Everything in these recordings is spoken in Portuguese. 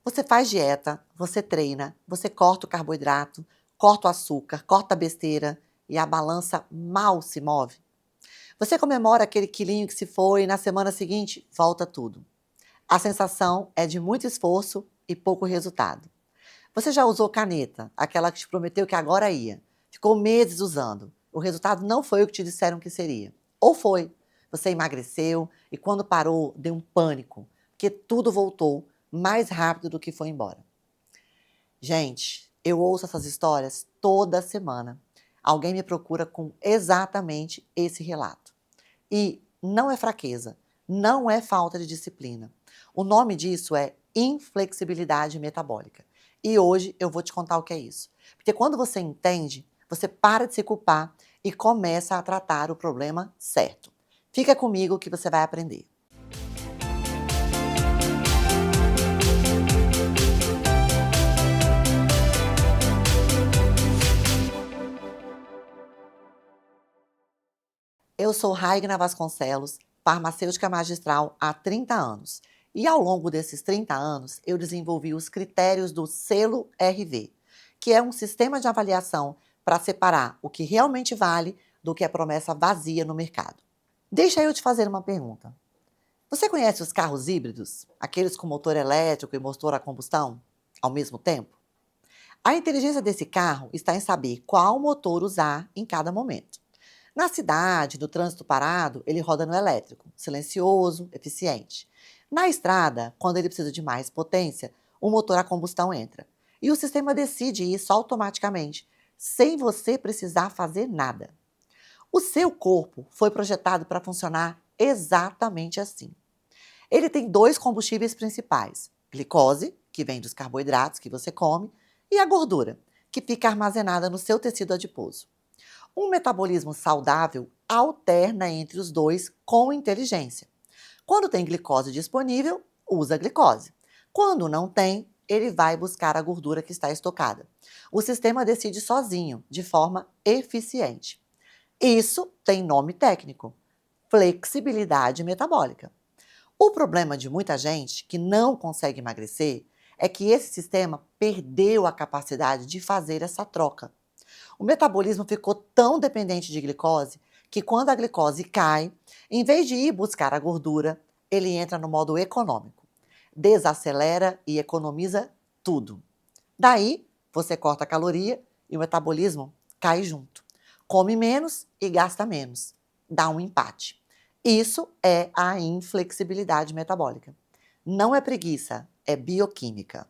Você faz dieta, você treina, você corta o carboidrato, corta o açúcar, corta a besteira e a balança mal se move. Você comemora aquele quilinho que se foi e na semana seguinte volta tudo. A sensação é de muito esforço e pouco resultado. Você já usou caneta, aquela que te prometeu que agora ia. Ficou meses usando. O resultado não foi o que te disseram que seria. Ou foi. Você emagreceu e quando parou, deu um pânico, porque tudo voltou mais rápido do que foi embora. Gente, eu ouço essas histórias toda semana. Alguém me procura com exatamente esse relato. E não é fraqueza, não é falta de disciplina. O nome disso é inflexibilidade metabólica. E hoje eu vou te contar o que é isso. Porque quando você entende, você para de se culpar e começa a tratar o problema certo. Fica comigo que você vai aprender. Eu sou Raigna Vasconcelos, farmacêutica magistral há 30 anos. E ao longo desses 30 anos, eu desenvolvi os critérios do selo RV, que é um sistema de avaliação para separar o que realmente vale do que é promessa vazia no mercado. Deixa eu te fazer uma pergunta. Você conhece os carros híbridos? Aqueles com motor elétrico e motor a combustão ao mesmo tempo? A inteligência desse carro está em saber qual motor usar em cada momento. Na cidade, no trânsito parado, ele roda no elétrico, silencioso, eficiente. Na estrada, quando ele precisa de mais potência, o motor a combustão entra. E o sistema decide isso automaticamente, sem você precisar fazer nada. O seu corpo foi projetado para funcionar exatamente assim. Ele tem dois combustíveis principais: glicose, que vem dos carboidratos que você come, e a gordura, que fica armazenada no seu tecido adiposo. Um metabolismo saudável alterna entre os dois com inteligência. Quando tem glicose disponível, usa a glicose. Quando não tem, ele vai buscar a gordura que está estocada. O sistema decide sozinho, de forma eficiente. Isso tem nome técnico: flexibilidade metabólica. O problema de muita gente que não consegue emagrecer é que esse sistema perdeu a capacidade de fazer essa troca. O metabolismo ficou tão dependente de glicose que quando a glicose cai, em vez de ir buscar a gordura, ele entra no modo econômico. Desacelera e economiza tudo. Daí, você corta a caloria e o metabolismo cai junto. Come menos e gasta menos. Dá um empate. Isso é a inflexibilidade metabólica. Não é preguiça, é bioquímica.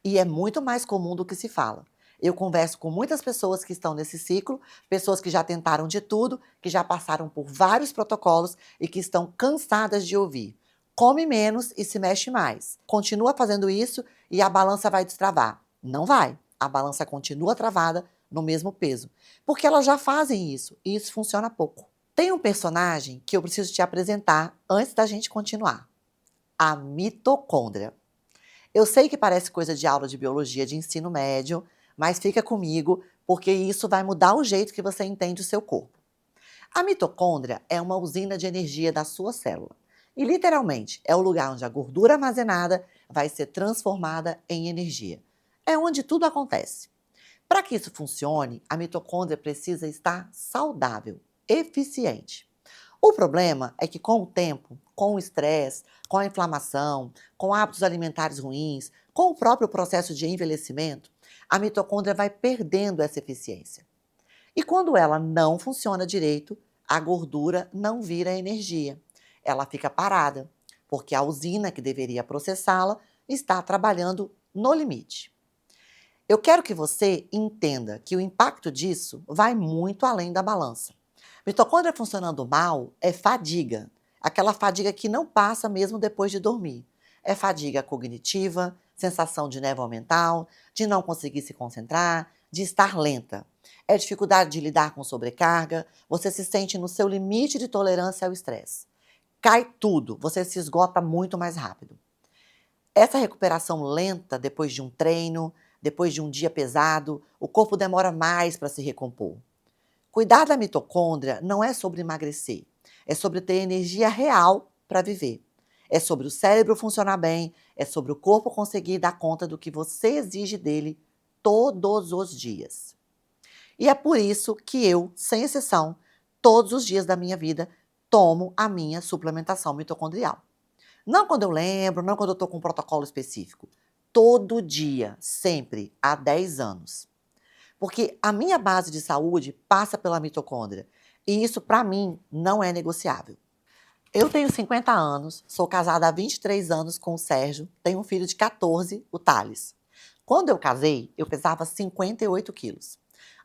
E é muito mais comum do que se fala. Eu converso com muitas pessoas que estão nesse ciclo, pessoas que já tentaram de tudo, que já passaram por vários protocolos e que estão cansadas de ouvir: come menos e se mexe mais. Continua fazendo isso e a balança vai destravar. Não vai. A balança continua travada no mesmo peso. Porque elas já fazem isso e isso funciona pouco. Tem um personagem que eu preciso te apresentar antes da gente continuar: a mitocôndria. Eu sei que parece coisa de aula de biologia de ensino médio, mas fica comigo, porque isso vai mudar o jeito que você entende o seu corpo. A mitocôndria é uma usina de energia da sua célula. E, literalmente, é o lugar onde a gordura armazenada vai ser transformada em energia. É onde tudo acontece. Para que isso funcione, a mitocôndria precisa estar saudável, eficiente. O problema é que, com o tempo, com o estresse, com a inflamação, com hábitos alimentares ruins, com o próprio processo de envelhecimento, a mitocôndria vai perdendo essa eficiência. E quando ela não funciona direito, a gordura não vira energia. Ela fica parada, porque a usina que deveria processá-la está trabalhando no limite. Eu quero que você entenda que o impacto disso vai muito além da balança. Mitocôndria funcionando mal é fadiga, aquela fadiga que não passa mesmo depois de dormir. É fadiga cognitiva, sensação de névoa mental, de não conseguir se concentrar, de estar lenta. É dificuldade de lidar com sobrecarga, você se sente no seu limite de tolerância ao estresse. Cai tudo, você se esgota muito mais rápido. Essa recuperação lenta depois de um treino, depois de um dia pesado, o corpo demora mais para se recompor. Cuidar da mitocôndria não é sobre emagrecer, é sobre ter energia real para viver. É sobre o cérebro funcionar bem, é sobre o corpo conseguir dar conta do que você exige dele todos os dias. E é por isso que eu, sem exceção, todos os dias da minha vida, tomo a minha suplementação mitocondrial. Não quando eu lembro, não quando eu estou com um protocolo específico. Todo dia, sempre, há 10 anos. Porque a minha base de saúde passa pela mitocôndria. E isso, para mim, não é negociável. Eu tenho 50 anos, sou casada há 23 anos com o Sérgio, tenho um filho de 14, o Thales. Quando eu casei, eu pesava 58 quilos.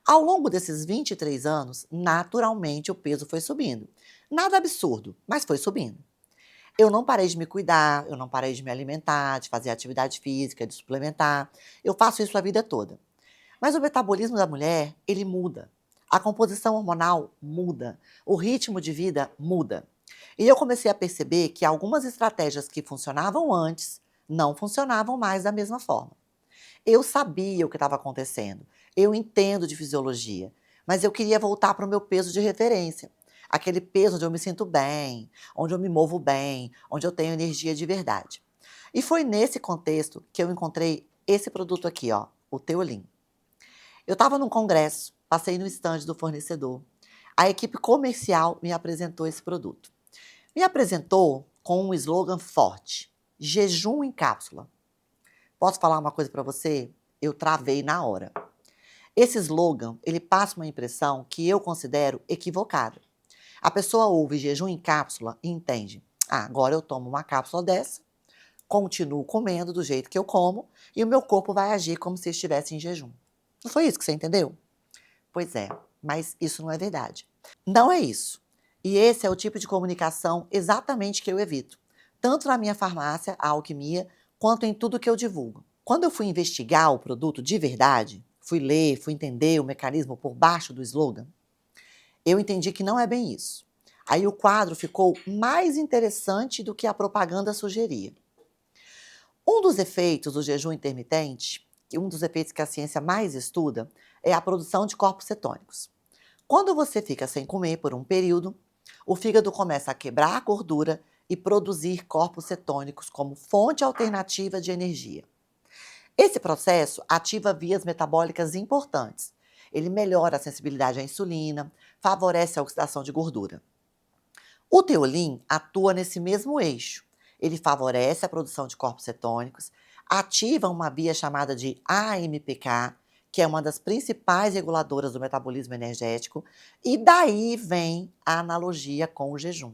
Ao longo desses 23 anos, naturalmente o peso foi subindo. Nada absurdo, mas foi subindo. Eu não parei de me cuidar, eu não parei de me alimentar, de fazer atividade física, de suplementar. Eu faço isso a vida toda. Mas o metabolismo da mulher, ele muda. A composição hormonal muda. O ritmo de vida muda. E eu comecei a perceber que algumas estratégias que funcionavam antes não funcionavam mais da mesma forma. Eu sabia o que estava acontecendo. Eu entendo de fisiologia, mas eu queria voltar para o meu peso de referência. Aquele peso onde eu me sinto bem, onde eu me movo bem, onde eu tenho energia de verdade. E foi nesse contexto que eu encontrei esse produto aqui, ó, o Teolin. Eu estava num congresso, passei no estande do fornecedor. A equipe comercial me apresentou esse produto. Me apresentou com um slogan forte: jejum em cápsula. Posso falar uma coisa para você? Eu travei na hora. Esse slogan, ele passa uma impressão que eu considero equivocada. A pessoa ouve jejum em cápsula e entende: ah, agora eu tomo uma cápsula dessa, continuo comendo do jeito que eu como e o meu corpo vai agir como se estivesse em jejum. Não foi isso que você entendeu? Pois é, mas isso não é verdade. Não é isso. E esse é o tipo de comunicação exatamente que eu evito, tanto na minha farmácia, a Alquimia, quanto em tudo que eu divulgo. Quando eu fui investigar o produto de verdade, fui ler, fui entender o mecanismo por baixo do slogan, eu entendi que não é bem isso. Aí o quadro ficou mais interessante do que a propaganda sugeria. Um dos efeitos do jejum intermitente, e um dos efeitos que a ciência mais estuda, é a produção de corpos cetônicos. Quando você fica sem comer por um período, o fígado começa a quebrar a gordura e produzir corpos cetônicos como fonte alternativa de energia. Esse processo ativa vias metabólicas importantes. Ele melhora a sensibilidade à insulina, favorece a oxidação de gordura. O teolin atua nesse mesmo eixo. Ele favorece a produção de corpos cetônicos, ativa uma via chamada de AMPK, que é uma das principais reguladoras do metabolismo energético, e daí vem a analogia com o jejum.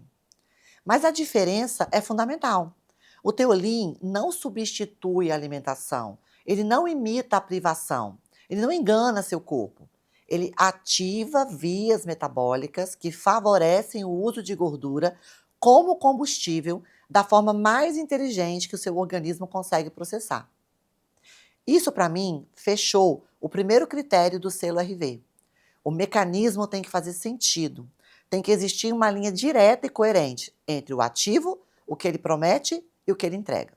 Mas a diferença é fundamental. O teolin não substitui a alimentação, ele não imita a privação, ele não engana seu corpo. Ele ativa vias metabólicas que favorecem o uso de gordura como combustível da forma mais inteligente que o seu organismo consegue processar. Isso, para mim, fechou o primeiro critério do selo RV. O mecanismo tem que fazer sentido. Tem que existir uma linha direta e coerente entre o ativo, o que ele promete e o que ele entrega.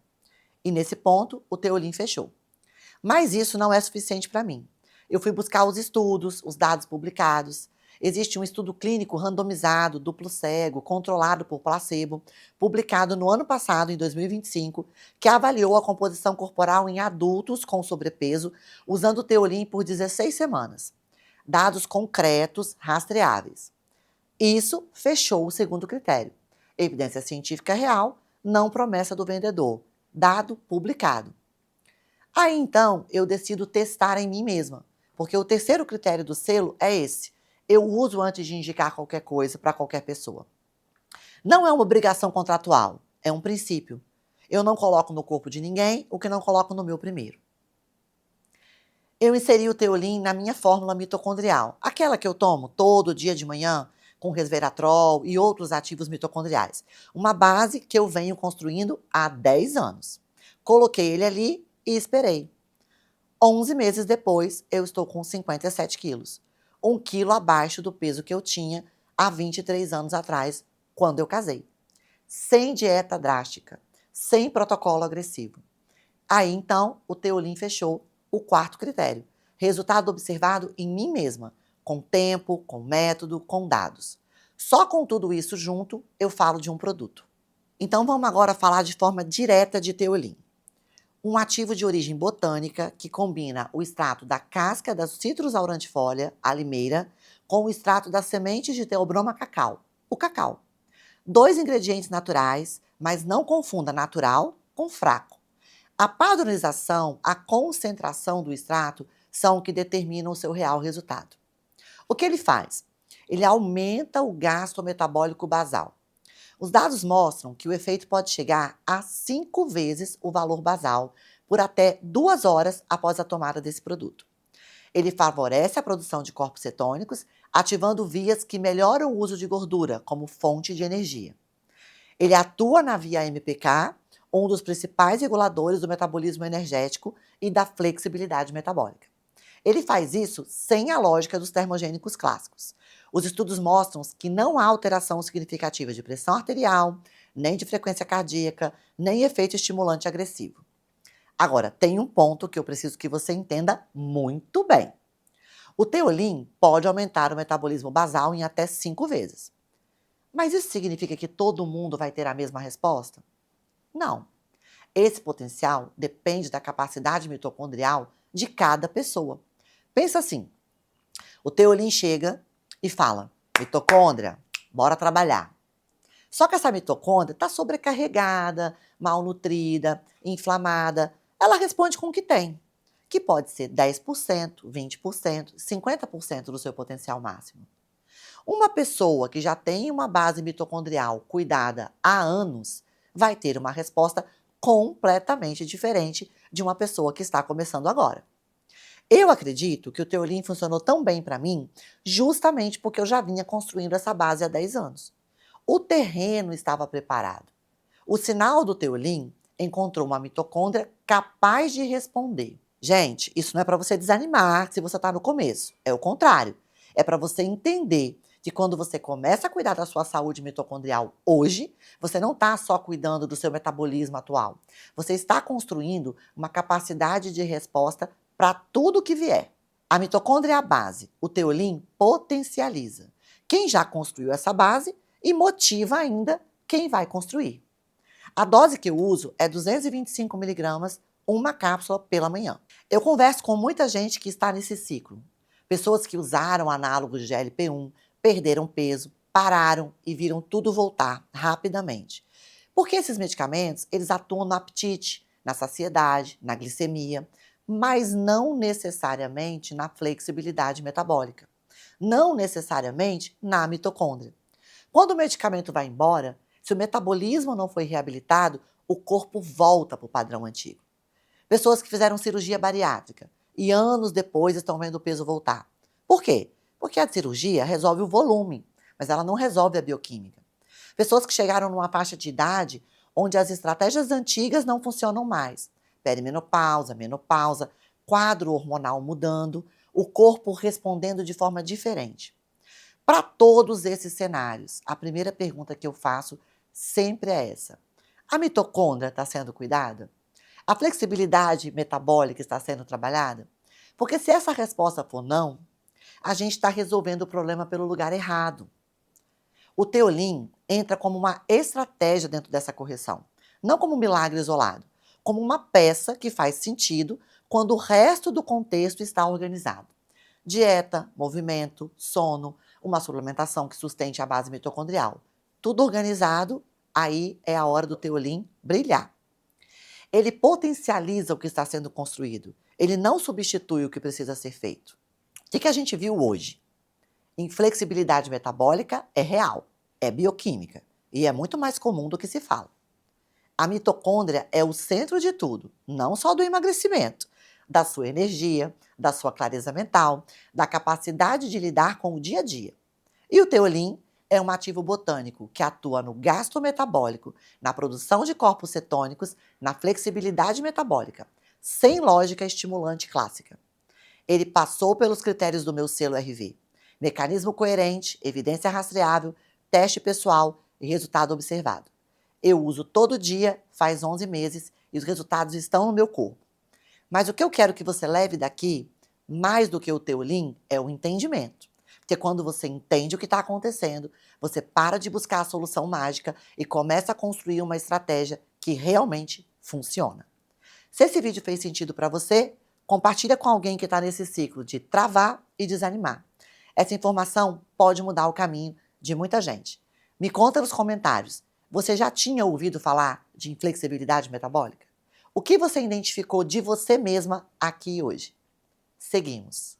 E nesse ponto, o Teolin fechou. Mas isso não é suficiente para mim. Eu fui buscar os estudos, os dados publicados. Existe um estudo clínico randomizado, duplo cego, controlado por placebo, publicado no ano passado, em 2025, que avaliou a composição corporal em adultos com sobrepeso, usando o Teolin por 16 semanas. Dados concretos, rastreáveis. Isso fechou o segundo critério. Evidência científica real, não promessa do vendedor. Dado publicado. Aí então eu decido testar em mim mesma, porque o terceiro critério do selo é esse. Eu uso antes de indicar qualquer coisa para qualquer pessoa. Não é uma obrigação contratual, é um princípio. Eu não coloco no corpo de ninguém o que não coloco no meu primeiro. Eu inseri o Teolin na minha fórmula mitocondrial, aquela que eu tomo todo dia de manhã, com resveratrol e outros ativos mitocondriais. Uma base que eu venho construindo há 10 anos. Coloquei ele ali e esperei. 11 meses depois, eu estou com 57 quilos. 1 quilo abaixo do peso que eu tinha há 23 anos atrás, quando eu casei. Sem dieta drástica, sem protocolo agressivo. Aí, então, o Teolin fechou o quarto critério. Resultado observado em mim mesma, com tempo, com método, com dados. Só com tudo isso junto, eu falo de um produto. Então vamos agora falar de forma direta de teolim. Um ativo de origem botânica que combina o extrato da casca da Citrus aurantifolia, a limeira, com o extrato das sementes de Theobroma cacau, o cacau. 2 ingredientes naturais, mas não confunda natural com fraco. A padronização, a concentração do extrato são o que determinam o seu real resultado. O que ele faz? Ele aumenta o gasto metabólico basal. Os dados mostram que o efeito pode chegar a 5 vezes o valor basal por até 2 horas após a tomada desse produto. Ele favorece a produção de corpos cetônicos, ativando vias que melhoram o uso de gordura como fonte de energia. Ele atua na via MPK, um dos principais reguladores do metabolismo energético e da flexibilidade metabólica. Ele faz isso sem a lógica dos termogênicos clássicos. Os estudos mostram que não há alteração significativa de pressão arterial, nem de frequência cardíaca, nem efeito estimulante agressivo. Agora, tem um ponto que eu preciso que você entenda muito bem. O teolim pode aumentar o metabolismo basal em até 5 vezes. Mas isso significa que todo mundo vai ter a mesma resposta? Não. Esse potencial depende da capacidade mitocondrial de cada pessoa. Pensa assim, o teolim chega e fala, mitocôndria, bora trabalhar. Só que essa mitocôndria está sobrecarregada, malnutrida, inflamada. Ela responde com o que tem, que pode ser 10%, 20%, 50% do seu potencial máximo. Uma pessoa que já tem uma base mitocondrial cuidada há anos vai ter uma resposta completamente diferente de uma pessoa que está começando agora. Eu acredito que o teolim funcionou tão bem para mim justamente porque eu já vinha construindo essa base há 10 anos. O terreno estava preparado. O sinal do teolim encontrou uma mitocôndria capaz de responder. Gente, isso não é para você desanimar se você está no começo. É o contrário. É para você entender que quando você começa a cuidar da sua saúde mitocondrial hoje, você não está só cuidando do seu metabolismo atual. Você está construindo uma capacidade de resposta para tudo que vier. A mitocôndria é a base, o teolim potencializa. Quem já construiu essa base e motiva ainda quem vai construir. A dose que eu uso é 225 miligramas, uma cápsula pela manhã. Eu converso com muita gente que está nesse ciclo. Pessoas que usaram análogos de GLP-1, perderam peso, pararam e viram tudo voltar rapidamente. Porque esses medicamentos, eles atuam no apetite, na saciedade, na glicemia, mas não necessariamente na flexibilidade metabólica. Não necessariamente na mitocôndria. Quando o medicamento vai embora, se o metabolismo não foi reabilitado, o corpo volta para o padrão antigo. Pessoas que fizeram cirurgia bariátrica e anos depois estão vendo o peso voltar. Por quê? Porque a cirurgia resolve o volume, mas ela não resolve a bioquímica. Pessoas que chegaram numa faixa de idade onde as estratégias antigas não funcionam mais. Perimenopausa, menopausa, quadro hormonal mudando, o corpo respondendo de forma diferente. Para todos esses cenários, a primeira pergunta que eu faço sempre é essa: a mitocôndria está sendo cuidada? A flexibilidade metabólica está sendo trabalhada? Porque se essa resposta for não, a gente está resolvendo o problema pelo lugar errado. O teolim entra como uma estratégia dentro dessa correção, não como um milagre isolado, como uma peça que faz sentido quando o resto do contexto está organizado. Dieta, movimento, sono, uma suplementação que sustente a base mitocondrial. Tudo organizado, aí é a hora do teolim brilhar. Ele potencializa o que está sendo construído. Ele não substitui o que precisa ser feito. O que a gente viu hoje? Inflexibilidade metabólica é real, é bioquímica e é muito mais comum do que se fala. A mitocôndria é o centro de tudo, não só do emagrecimento, da sua energia, da sua clareza mental, da capacidade de lidar com o dia a dia. E o teolim é um ativo botânico que atua no gasto metabólico, na produção de corpos cetônicos, na flexibilidade metabólica, sem lógica estimulante clássica. Ele passou pelos critérios do meu selo RV. Mecanismo coerente, evidência rastreável, teste pessoal e resultado observado. Eu uso todo dia, faz 11 meses, e os resultados estão no meu corpo. Mas o que eu quero que você leve daqui, mais do que o teolim, é o entendimento. Porque quando você entende o que está acontecendo, você para de buscar a solução mágica e começa a construir uma estratégia que realmente funciona. Se esse vídeo fez sentido para você, compartilha com alguém que está nesse ciclo de travar e desanimar. Essa informação pode mudar o caminho de muita gente. Me conta nos comentários, você já tinha ouvido falar de inflexibilidade metabólica? O que você identificou de você mesma aqui hoje? Seguimos.